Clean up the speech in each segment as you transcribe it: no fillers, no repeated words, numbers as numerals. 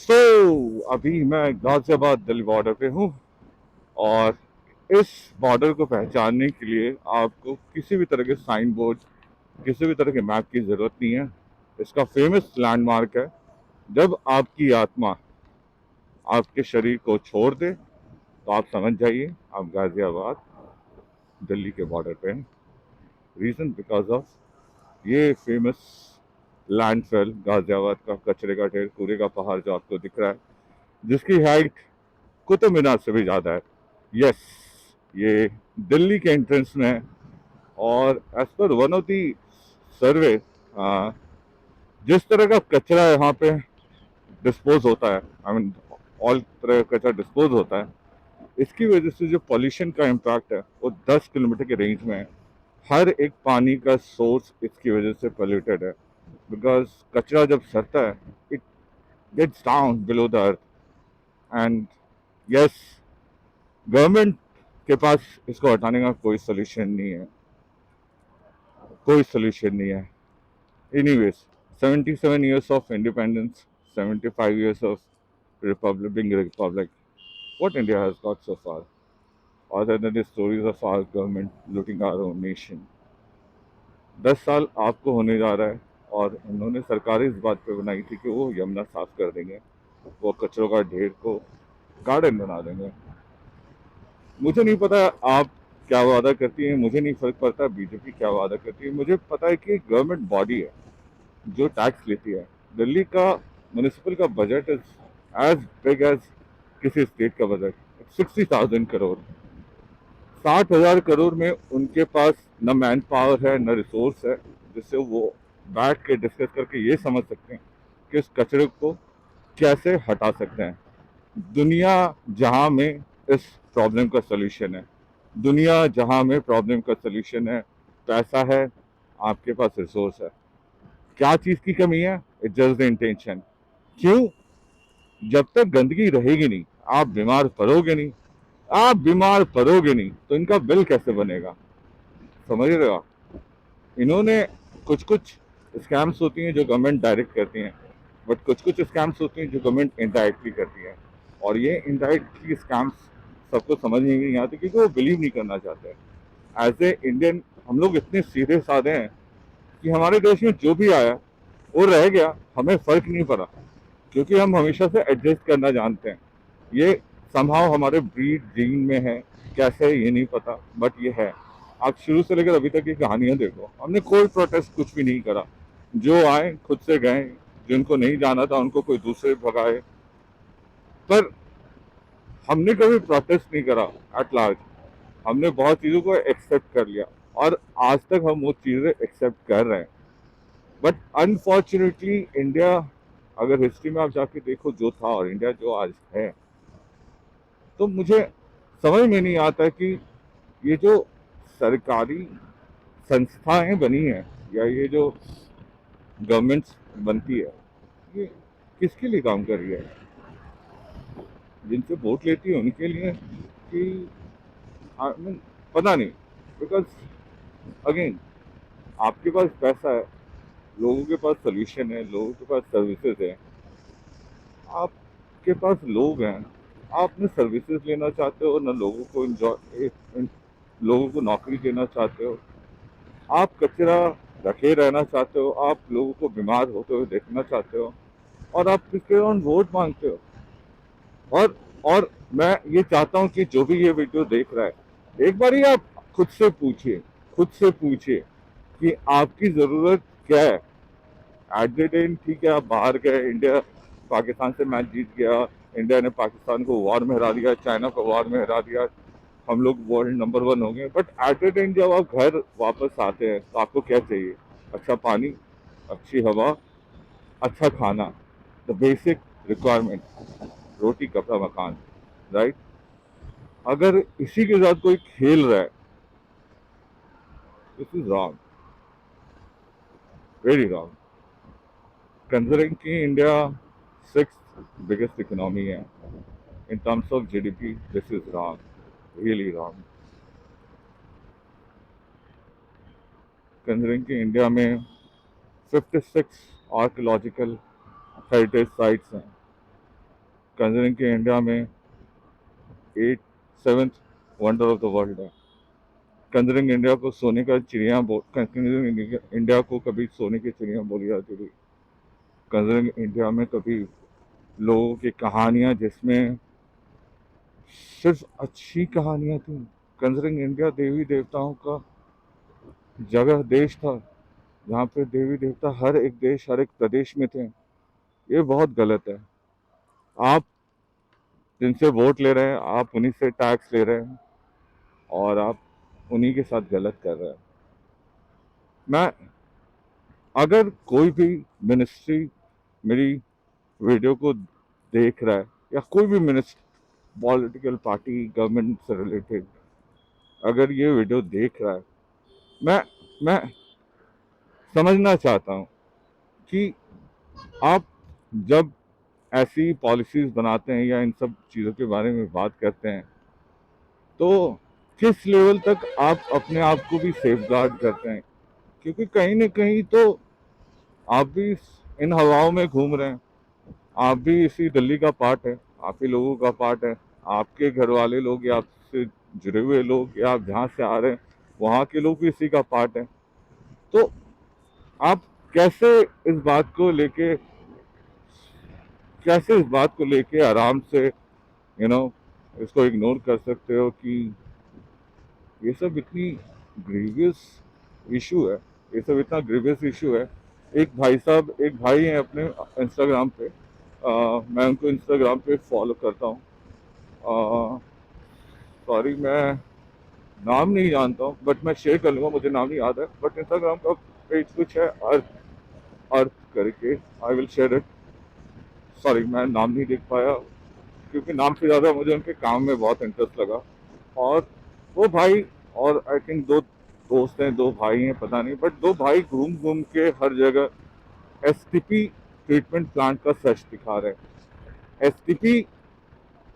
अभी मैं गाजियाबाद दिल्ली बॉर्डर पे हूँ। और इस बॉर्डर को पहचानने के लिए आपको किसी भी तरह के साइन बोर्ड, किसी भी तरह के मैप की ज़रूरत नहीं है। इसका फेमस लैंडमार्क है, जब आपकी आत्मा आपके शरीर को छोड़ दे तो आप समझ जाइए आप गाजियाबाद दिल्ली के बॉर्डर पे हैं। रीज़न बिकॉज ऑफ ये फेमस लैंडफिल गाजियाबाद का कचरे का ढेर, कूड़े का पहाड़ जो आपको दिख रहा है, जिसकी हाइट कुतुब मीनार से भी ज़्यादा है। यस, ये दिल्ली के एंट्रेंस में है। और as per one of the सर्वे, जिस तरह का कचरा यहाँ पे डिस्पोज होता है, आई मीन ऑल तरह का कचरा डिस्पोज होता है, इसकी वजह से जो पॉल्यूशन का इम्पैक्ट है वो 10 किलोमीटर के रेंज में है। हर एक पानी का सोर्स इसकी वजह से पोल्यूटेड है, बिकॉज कचरा जब सड़ता है it gets down below the earth. And yes, government के पास इसको हटाने का कोई सोल्यूशन नहीं है, कोई सोल्यूशन नहीं है। Anyways, 77 years of independence, 75 years of republic, being a republic, what India has got so far, other than the stories of our government looting our own nation? 10 साल आपको होने जा रहा है और उन्होंने सरकार इस बात पे बनाई थी कि वो यमुना साफ कर देंगे, वो कचरों का ढेर को गार्डन बना देंगे। मुझे नहीं पता आप क्या वादा करती है, मुझे नहीं फर्क पड़ता बीजेपी क्या वादा करती है। मुझे पता है कि गवर्नमेंट बॉडी है जो टैक्स लेती है। दिल्ली का म्यूनिसिपल का budget is as big as किसी स्टेट का बजट, 60,000 करोड़। 60,000 करोड़ में उनके पास न मैन पावर है न रिसोर्स है जिससे वो बैठ के डिस्कस करके ये समझ सकते हैं कि इस कचरे को कैसे हटा सकते हैं। दुनिया जहां में इस प्रॉब्लम का सलूशन है, दुनिया जहां में प्रॉब्लम का सलूशन है, पैसा है, आपके पास रिसोर्स है। क्या चीज़ की कमी है? It's just the intention. क्यों? जब तक गंदगी रहेगी नहीं, आप बीमार पड़ोगे नहीं, आप बीमार पड़ोगे नहीं तो इनका बिल कैसे बनेगा? समझ रहे हो आप? इन्होंने कुछ कुछ स्कैम्स होती हैं जो गवर्नमेंट डायरेक्ट करती हैं, बट कुछ कुछ स्कैम्स होती हैं जो गवर्नमेंट इनडायरेक्टली करती है। और ये इनडायरेक्टली स्कैम्स सबको समझ में नहीं आते क्योंकि वो बिलीव नहीं करना चाहते। एज ए इंडियन हम लोग इतने सीधे साधे हैं कि हमारे देश में जो भी आया वो रह गया, हमें फर्क नहीं पड़ा, क्योंकि हम हमेशा से एडजस्ट करना जानते हैं। ये संभाव हमारे ब्रीड जीन में है, कैसे ये नहीं पता, बट ये है। आप शुरू से लेकर अभी तक की कहानियां देखो, हमने कोई प्रोटेस्ट कुछ भी नहीं करा। जो आए खुद से गए, जिनको नहीं जाना था उनको कोई दूसरे भगाए, पर हमने कभी प्रोटेस्ट नहीं करा एट लार्ज। हमने बहुत चीज़ों को एक्सेप्ट कर लिया और आज तक हम वो चीज़ें एक्सेप्ट कर रहे हैं। बट अनफॉर्चुनेटली इंडिया, अगर हिस्ट्री में आप जाके देखो जो था और इंडिया जो आज है, तो मुझे समझ में नहीं आता कि ये जो सरकारी संस्थाएं बनी हैं या ये जो गवर्नमेंट्स बनती है, ये किसके लिए काम कर रही है? जिनसे वोट लेती है उनके लिए कि आई मीन पता नहीं। बिकॉज अगेन, आपके पास पैसा है, लोगों के पास सोल्यूशन है, लोगों के पास सर्विसेज है, आपके पास लोग हैं, आप न सर्विसेज लेना चाहते हो न लोगों को लोगों को नौकरी देना चाहते हो। आप कचरा रखे रहना चाहते हो, आप लोगों को बीमार होते हुए देखना चाहते हो, और आप किसके ऑन वोट मांगते हो। और मैं ये चाहता हूँ कि जो भी ये वीडियो देख रहा है, एक बार ही आप खुद से पूछिए, खुद से पूछिए कि आपकी ज़रूरत क्या है। एट द एंड ठीक है, आप बाहर गए, इंडिया पाकिस्तान से मैच जीत गया, इंडिया ने पाकिस्तान को वॉर में हरा दिया, चाइना को वॉर में हरा दिया, हम लोग वर्ल्ड नंबर 1 हो गए। बट एट द एंड जब आप घर वापस आते हैं तो आपको क्या चाहिए? अच्छा पानी, अच्छी हवा, अच्छा खाना, द बेसिक रिक्वायरमेंट, रोटी कपड़ा मकान, राइट? अगर इसी के साथ कोई खेल रहा है, this is wrong, very wrong. Considering कि इंडिया 6th बिगेस्ट इकोनॉमी है in terms of GDP, this is wrong, really wrong. Considering कि इंडिया में 56 आर्कोलॉजिकल हेरिटेज साइट्स हैं, कंसिडरिंग कि इंडिया में 7th wonder of the world है, considering India को सोने का चिड़िया कंसिडरिंग इंडिया को कभी सोने की चिड़िया बोली जाती थी, कंसिडरिंग इंडिया में कभी लोगों की कहानियां जिसमें सिर्फ अच्छी कहानियां थी, कंसिडरिंग इंडिया देवी देवताओं का जगह देश था, जहाँ पे देवी देवता हर एक देश हर एक प्रदेश में थे। ये बहुत गलत है। आप जिनसे वोट ले रहे हैं आप उन्हीं से टैक्स ले रहे हैं और आप उन्हीं के साथ गलत कर रहे हैं। मैं अगर कोई भी मिनिस्ट्री मेरी वीडियो को देख रहा है या कोई भी मिनिस्ट्री पॉलिटिकल पार्टी गवर्नमेंट से रिलेटेड अगर ये वीडियो देख रहा है, मैं समझना चाहता हूँ कि आप जब ऐसी पॉलिसीज बनाते हैं या इन सब चीज़ों के बारे में बात करते हैं तो किस लेवल तक आप अपने आप को भी सेफ गार्ड करते हैं, क्योंकि कहीं ना कहीं तो आप भी इन हवाओं में घूम रहे हैं, आप भी इसी दिल्ली का पार्ट है, आप ही लोगों का पार्ट है, आपके घर वाले लोग या आपसे जुड़े हुए लोग या आप जहाँ से आ रहे हैं वहाँ के लोग भी इसी का पार्ट है। तो आप कैसे इस बात को लेके आराम से इसको इग्नोर कर सकते हो कि ये सब इतनी ग्रीवियस इशू है, ये सब इतना ग्रीवियस इशू है। एक भाई हैं अपने इंस्टाग्राम पे, मैं उनको इंस्टाग्राम पे फॉलो करता हूँ। सॉरी मैं नाम नहीं जानता हूँ बट मैं शेयर कर लूँगा, मुझे नाम नहीं याद है, बट इंस्टाग्राम का पेज कुछ है अर्थ अर्थ करके, I will share it. Sorry मैं नाम नहीं देख पाया क्योंकि नाम से ज़्यादा मुझे उनके काम में बहुत इंटरेस्ट लगा। और वो भाई और आई थिंक दो दोस्त हैं, दो भाई हैं पता नहीं, बट दो भाई घूम घूम के हर जगह एसटीपी ट्रीटमेंट प्लांट का सच दिखा रहे हैं। STP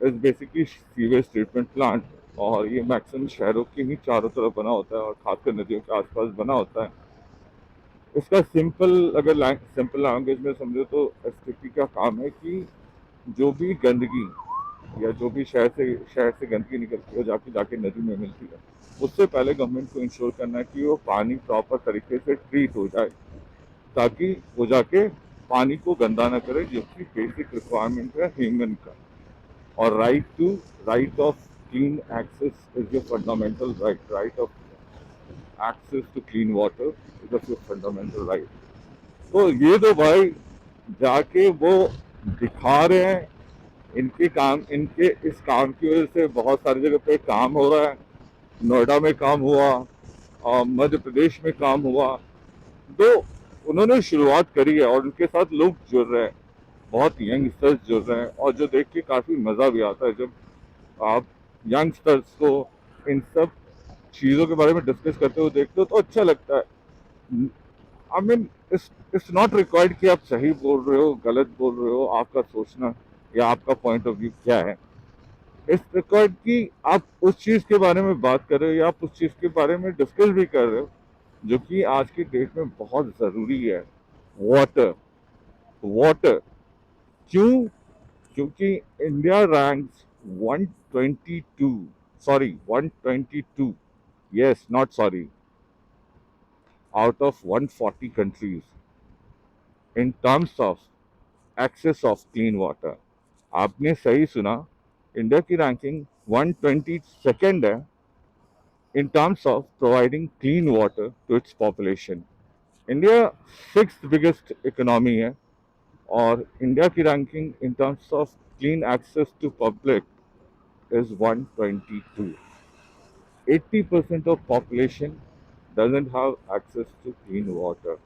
is basically sewage treatment plant और ये मैक्सिमम शहरों के ही चारों तरफ बना होता है और खासकर नदियों के आसपास बना होता है। इसका सिंपल लैंग्वेज में समझो तो एसटीपी का काम है कि जो भी गंदगी या जो भी शहर से गंदगी निकलती है जाके जाके नदी में मिलती है, उससे पहले गवर्नमेंट को इंश्योर करना है कि वो पानी प्रॉपर तरीके से ट्रीट हो जाए ताकि वो जाके पानी को गंदा ना करे, जो कि बेसिक रिक्वायरमेंट है ह्यूमन का। और right of clean access is your fundamental right, right of access to clean water is your fundamental right. तो ये दो भाई जाके वो दिखा रहे हैं, इनके इस काम की वजह से बहुत सारी जगह पे काम हो रहा है। नोएडा में काम हुआ और मध्य प्रदेश में काम हुआ, तो उन्होंने शुरुआत करी है और उनके साथ लोग जुड़ रहे हैं, बहुत यंगस्टर्स जुड़ रहे हैं और जो देख के काफ़ी मज़ा भी आता है जब आप यंगस्टर्स को इन सब चीज़ों के बारे में डिस्कस करते हुए देखते हो तो अच्छा लगता है। I mean it's not required कि आप सही बोल रहे हो गलत बोल रहे हो, आपका सोचना या आपका पॉइंट ऑफ व्यू क्या है। इस रिकॉर्ड की आप उस चीज़ के बारे में बात कर रहे हो या आप उस चीज़ के बारे में डिस्कस भी कर रहे हो जो कि आज की डेट में बहुत ज़रूरी है। वाटर, वाटर क्यों? क्योंकि India ranks 122, sorry 122, yes not sorry, out of 140 countries in terms of access of clean water. आपने सही सुना, इंडिया की रैंकिंग 122nd है in terms of providing clean water to its population. India 6th biggest economy है और India की ranking in terms of clean access to public is 122. 80% of population doesn't have access to clean water.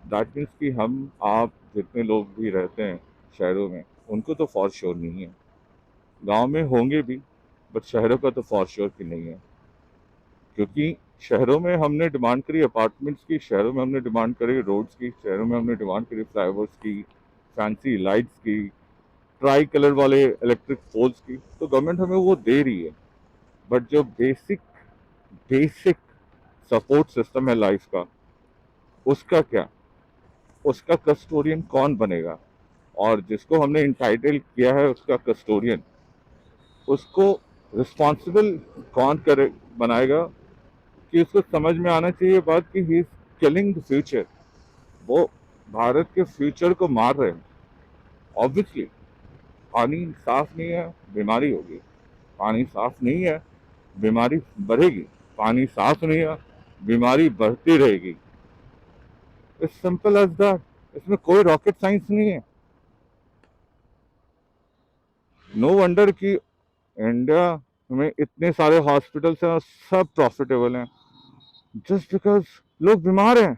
That means कि हम आप जितने लोग भी रहते हैं शहरों में उनको तो फॉर श्योर नहीं है, गांव में होंगे भी बट शहरों का तो फॉर श्योर कि नहीं है। क्योंकि शहरों में हमने डिमांड करी अपार्टमेंट्स की, शहरों में हमने डिमांड करी रोड्स की, शहरों में हमने डिमांड करी फ्लाईओवर्स की, फैंसी लाइट्स की, ट्राई कलर वाले इलेक्ट्रिक पोल्स की, तो गवर्नमेंट हमें वो दे रही है। बट जो बेसिक बेसिक सपोर्ट सिस्टम है लाइफ का, उसका क्या, उसका कस्टोडियन कौन बनेगा? और जिसको हमने इंटाइटल किया है उसका कस्टोडियन, उसको रिस्पॉन्सिबल कौन करे बनाएगा कि उसको समझ में आना चाहिए बात कि he is killing the future. वो भारत के फ्यूचर को मार रहे हैं। ऑब्वियसली पानी साफ नहीं है, बीमारी होगी। पानी साफ नहीं है, बीमारी बढ़ेगी। पानी साफ नहीं है, बीमारी बढ़ती रहेगी। It's simple as that. इसमें कोई रॉकेट साइंस नहीं है। नो वंडर कि इंडिया में इतने सारे हॉस्पिटल्स हैं और सब प्रॉफिटेबल हैं, जस्ट बिकॉज लोग बीमार हैं।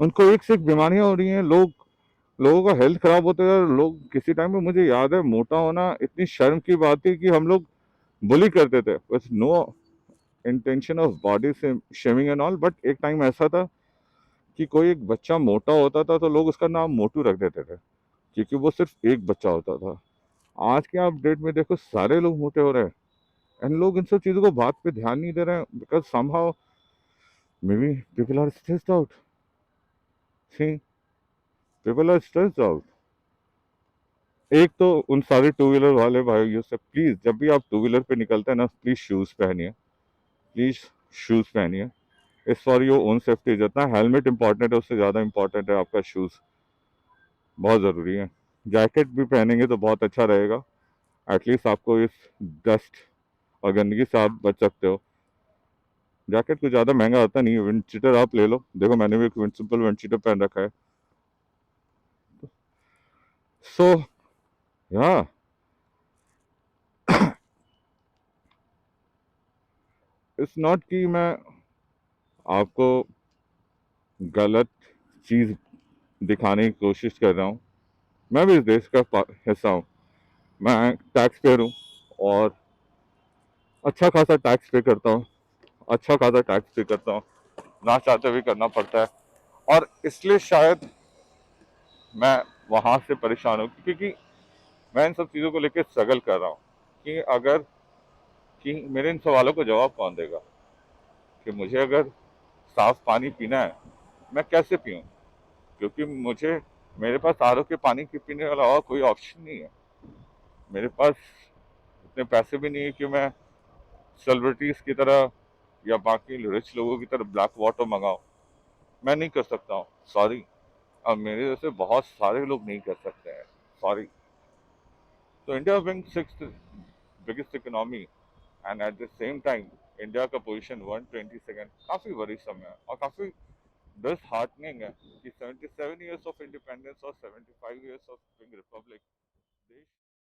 उनको एक से एक बीमारियां हो रही हैं। लोगों का हेल्थ खराब होता है। लोग किसी टाइम में, मुझे याद है, मोटा होना इतनी शर्म की बात थी कि हम लोग बुली करते थे, बस नो इंटेंशन ऑफ बॉडी से शेमिंग एंड ऑल। बट एक टाइम ऐसा था कि कोई एक बच्चा मोटा होता था तो लोग उसका नाम मोटू रख देते थे, क्योंकि वो सिर्फ एक बच्चा होता था। आज के आप डेट में देखो, सारे लोग मोटे हो रहे हैं एंड लोग इन सब चीज़ों को बात पे ध्यान नहीं दे रहे हैं, because somehow maybe people are stressed out. See, people are stressed out. एक तो उन सारे टू व्हीलर वाले भाइयों से प्लीज, जब भी आप टू व्हीलर पे निकलते हैं ना, प्लीज शूज पहनिए। प्लीज शूज पहनिए। It's for your own safety. जितना हेलमेट इंपॉर्टेंट है उससे ज़्यादा इंपॉर्टेंट है आपका शूज। बहुत ज़रूरी है। जैकेट भी पहनेंगे तो बहुत अच्छा रहेगा। एटलीस्ट आपको इस डस्ट और गंदगी से आप बच सकते हो। जैकेट कुछ ज़्यादा महंगा आता नहीं है। विंड चीटर आप ले लो। देखो, मैंने भी एक विंड सिंपल विंड चीटर पहन रखा है। सो या इट्स नॉट कि मैं आपको गलत चीज़ दिखाने की कोशिश कर रहा हूँ। मैं भी इस देश का हिस्सा हूँ। मैं टैक्स पेयर हूँ और अच्छा खासा टैक्स पे करता हूँ। अच्छा खासा टैक्स पे करता हूँ, ना चाहते हुए करना पड़ता है। और इसलिए शायद मैं वहाँ से परेशान हूँ, क्योंकि मैं इन सब चीज़ों को लेकर स्ट्रगल कर रहा हूँ कि अगर कि मेरे इन सवालों को जवाब कौन देगा कि मुझे अगर साफ पानी पीना है, मैं कैसे पीऊँ? क्योंकि मुझे, मेरे पास आर ओ के पानी के पीने के अलावा कोई ऑप्शन नहीं है। मेरे पास इतने पैसे भी नहीं है कि मैं सेलिब्रिटीज की तरह या बाकी रिच लोगों की तरह ब्लैक वाटर मंगाऊं। मैं नहीं कर सकता हूँ, सॉरी। अब मेरे जैसे बहुत सारे लोग नहीं कर सकते हैं, सॉरी। तो India being six biggest economy and at the same time India का पोजीशन 122 काफी वरीसम है और काफी डिसहार्टनिंग है कि 77 years ऑफ इंडिपेंडेंस और 75 years ऑफ बिंग रिपब्लिक